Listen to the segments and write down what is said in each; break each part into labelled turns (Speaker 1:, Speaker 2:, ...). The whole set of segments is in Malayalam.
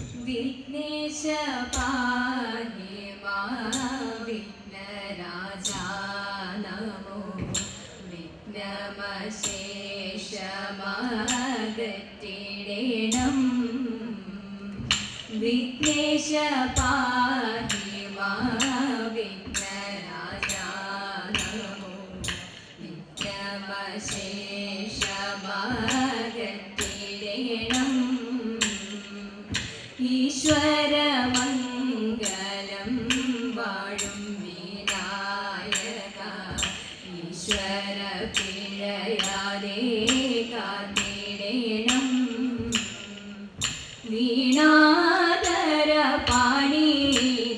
Speaker 1: विघ्नेश पाहि मां विघ्नराजा नमो विघ्नमशेषमगറ്റിടേണം विघ्नेश पाहि मां विघ्नराजा नमो विघ्नमशेषमगറ്റിടേണം ഈശ്വരമംഗലം വാഴും വിനായക ഈശ്വര പിഴയാതെ കാത്തിടേണം വീണാധര പാണി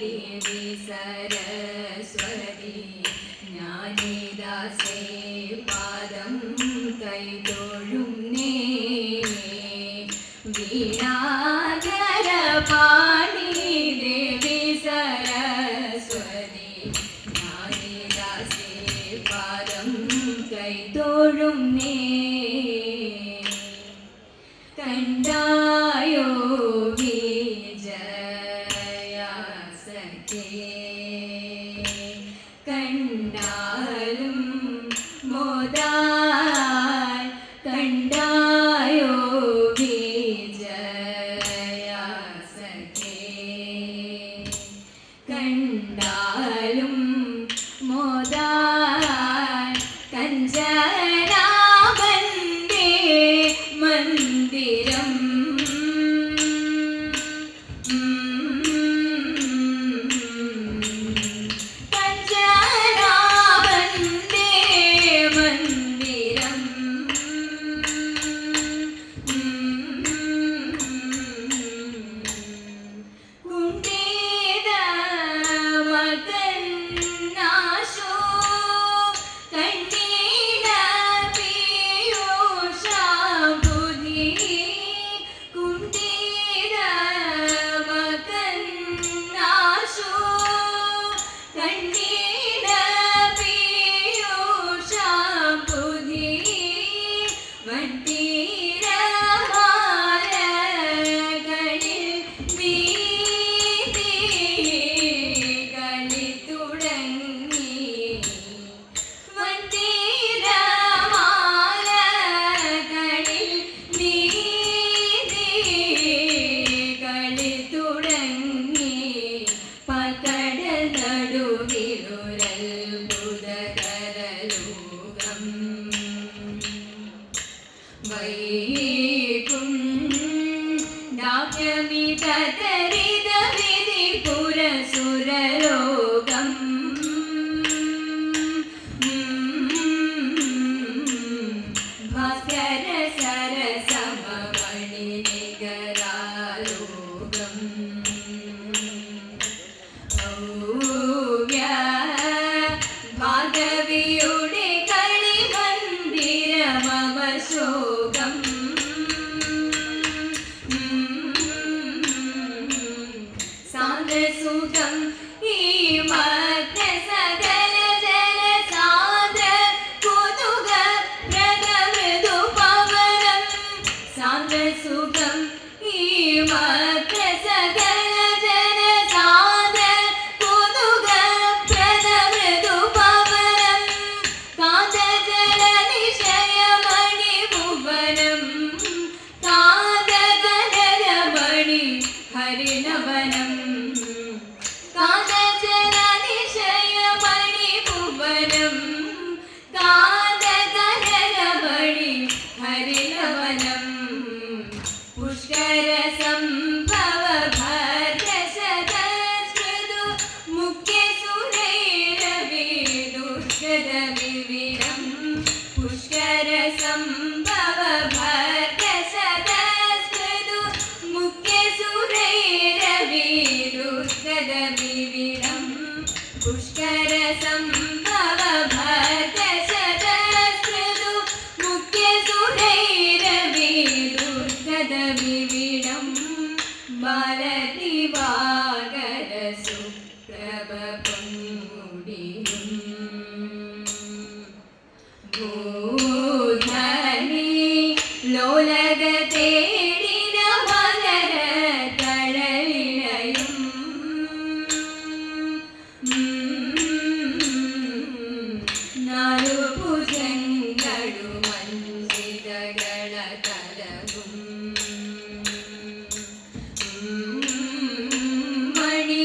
Speaker 1: ദേവി സരസ്വതി ജ്ഞാനിദാസേ പാദം കൈതൊഴുന്നേ വീണാധര പാണി ദേവി സരസ്വതി ജ്ഞാനിദാസേ പാദം കൈതൊഴുന്നേ കണ്ടായോ വിജയ സഖേ കണ്ടാലും മോദാൽ കണ്ടായോ വിജയ സഖേ കണ്ടാലും മോദാൽ കഞ്ചനാഭന്റെ മന്ദിരം കഞ്ചനാഭന്റെ മന്ദിരം കുണ്ടീത മകന്നാശോ കണ്ണീന പീയൂഷാംബുധി കുണ്ടീത മകന്നാശോ കണ്ണീന പീയൂഷാംബുധി വട്ടീരമാലകളിൽ വീതികളി തുടങ്ങി വട്ടീരമാലകളിൽ വീതികളി തുടങ്ങി പകടൽ നടുവിലൊരത്ഭുതകരലോകം വൈകുണ്ഠാഭ്യമിതരിതവിധിപുരസുരലോകം ഭാസ്കര സരസമണി നികരാലോകം ഭവ്യ ഭാഗവിയുടെ കളിമന്ദിരമവശോകം സാന്ദ്രസുഖം ഈ മഗ്ന സകല ജനസാന്ദ്ര കുതുക പ്രദമൃദു പവനം സാന്ദ്രസുഖം ഈ മഗ്ന സകല ജനസാന്ദ്ര കുതുക പ്രദമൃദു പവനം കാന്തജല നിശയമണി ഭുവനം കാന്തകനരമണി ഹരിണവനം കാന്തജല നിശയമണി ഭുവനം കാന്തകനരമണി ഹരിണവനം പുഷ്കര സംഭവ ഭദ്രശതസ്മൃതു മുഖ്യ സുരൈരവിദുഷ്കരവിവിരം പുഷ്കര സംഭവ ഭദ്രശതസ്മൃതു മുഖ്യ സുരൈരവിദുഷ്കരവിവിരം പുഷ്കര സംഭവ ഭദ്രശതസ്മൃതു മുഖ്യ സുരൈരവിദുഷ്കരവിവിരം ബാലദിവാകര സുപ്രഭ പൊന്മുടിയും ഭൂധനി ലോലക തേടിന മലര തഴ തലകും മണി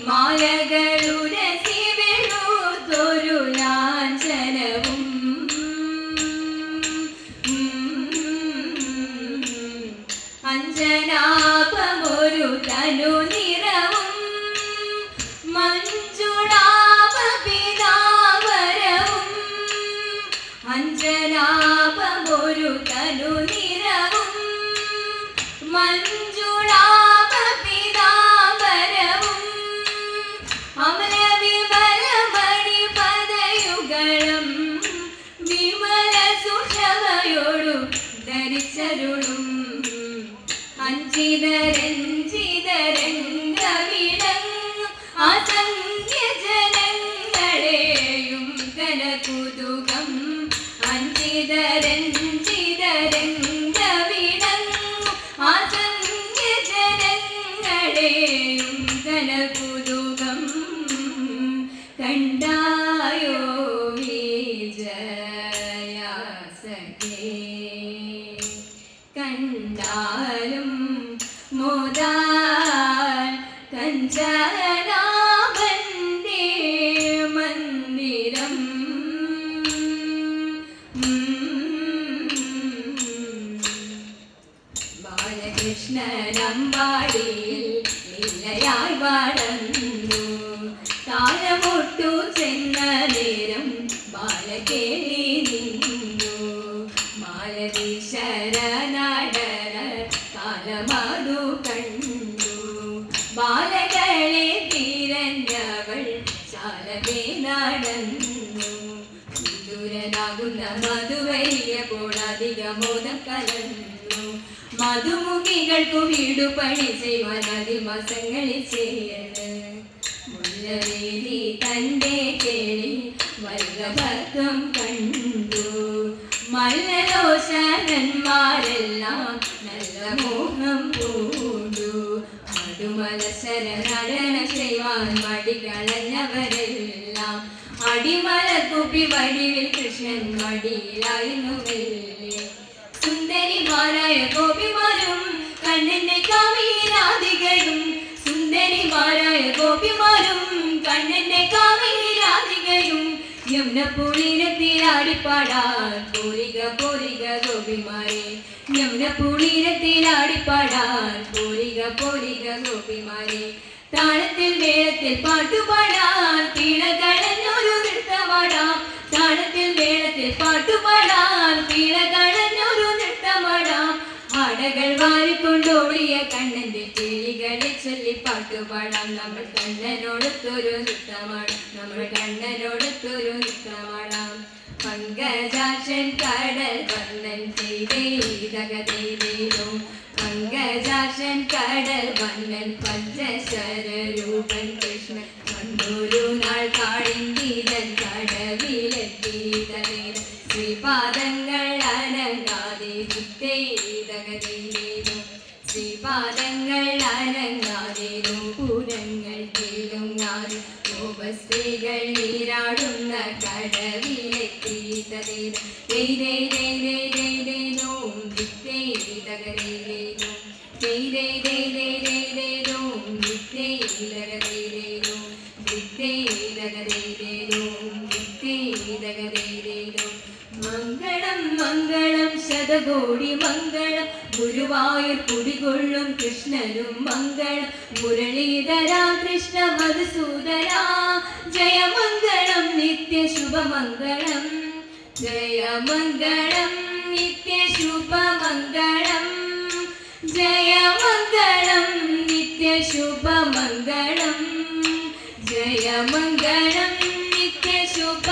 Speaker 1: മാലകളുരസി വെളുത്തൊരു ലാഞ്ചനവും അഞ്ജനാപമൊരു തനു നിറവും മഞ്ജുളാപപിതാവരവും അഞ്ജനാപമൊരു തനു നിറവും മഞ്ജുളാപപിതാവരവും അമല വിമലമണി പദയുഗളം വിമല സുഷമയോടു ധരിച്ചരുളും അഞ്ചിതരഞ്ചിതരംഗവിളങ്ങും അസംഖ്യ ജനങ്ങളെയും കനകുതുകം അഞ്ചിതരഞ്ചിതരംഗവിളങ്ങും അസംഖ്യ ജനങ്ങളെയും കനകുതുകം കണ്ടായോ വിജയാസഖേ കണ്ടാലും മോദാൽ കഞ്ചനാഭന്റെ മന്ദിരം ബാലകൃഷ്ണനമ്പാടിയിൽ ലീലയായി വളർന്നു താലമൊട്ടു ചെന്ന നേരം ബാലകേളി നിന്നു മാലതി ശരണടര കാലമതു കണ്ടു ബാലകളെ തിരഞ്ഞവൾ ചാലമേ നടന്നു വിദൂരനാകുന്ന മധുവയ്യപ്പോൾ അധികമോദം കലർന്നു മധുമുഖികൾക്കു വീടുപണി ചെയ്യുവാൻ അതിമാസങ്ങളിൽ ചെയ്യണ് മുല്ലവേലി തന്റെ കേളി വൈകഭത്വം കണ്ടു മല്ലലോചനന്മാരെല്ലാം നല്ല മോഹം പൂണ്ടു മടുമലസര നടന ചെയ്യുവാൻ മടികളഞ്ഞവരെല്ലാം അടിമല കുപ്പി വടിവിൽ കൃഷ്ണൻ മടിയിലായിരുന്നു സുന്ദരിമാരായ ഗോപിമാരും കണ്ണന്റെ കാമിരാധികയും സുന്ദരിമാരായ ഗോപിമാരും കണ്ണന്റെ കാമിരാധികയും യമുനപ്പുഴീരത്തിലാടിപ്പാടാൻ പോരിക പോരിക ഗോപിമാരെ യമുനപ്പുഴീരത്തിലാടിപ്പാടാൻ പോരിക പോരിക ഗോപിമാരെ താളത്തിൽ മേളത്തിൽ പാട്ടുപാടാൻ തീളകളഞ്ഞൊരു നൃത്തമാടാം താളത്തിൽ മേളത്തിൽ പാട്ടുപാടാൻ തീളകളഞ്ഞൊരു നൃത്തമാടാം ആടകൾ വാരിക്കൊണ്ടോടിയ കണ്ണന്റെ കിളികളെ ചൊല്ലി പാട്ടുപാടാം നമ്മൾ കണ്ണനോടൊത്തൊരു നൃത്തമാടാം നമ്മൾ കണ്ണനോടൊത്തൊരു നൃത്തമാടാം പങ്കജാക്ഷൻ കടൽ വന്നൻ ചെയ്തേതകതേതേതോ പങ്കജാക്ഷൻ കടൽ വന്നൻ പഞ്ചശര രൂപൻ കൃഷ്ണൻ കണ്ടൊരു നാൾ കാളിന്തിതൻ കടവിലെത്തിയതേത ശ്രീപാദങ്ങൾ അനങ്ങാതെ ചിത്തേതകതേതേതോ ശ്രീപാദങ്ങൾ അനങ്ങാതെ നൂപുരങ്ങൾ കേളുങ്ങാതെ ഗോപസ്ത്രീകൾ നീരാടുന്ന കടവിലെത്തിയതേത മംഗളം മംഗളം ശതകോടി മംഗളം ഗുരുവായൂർ കുടികൊള്ളും കൃഷ്ണനും മംഗളം മുരളീധരാ കൃഷ്ണ മധുസൂദനാ ജയമംഗളം നിത്യശുഭമംഗളം ജയമംഗളം നിത്യശുഭമംഗളം ജയമംഗളം നിത്യശുഭമംഗളം ജയമംഗളം നിത്യശുഭ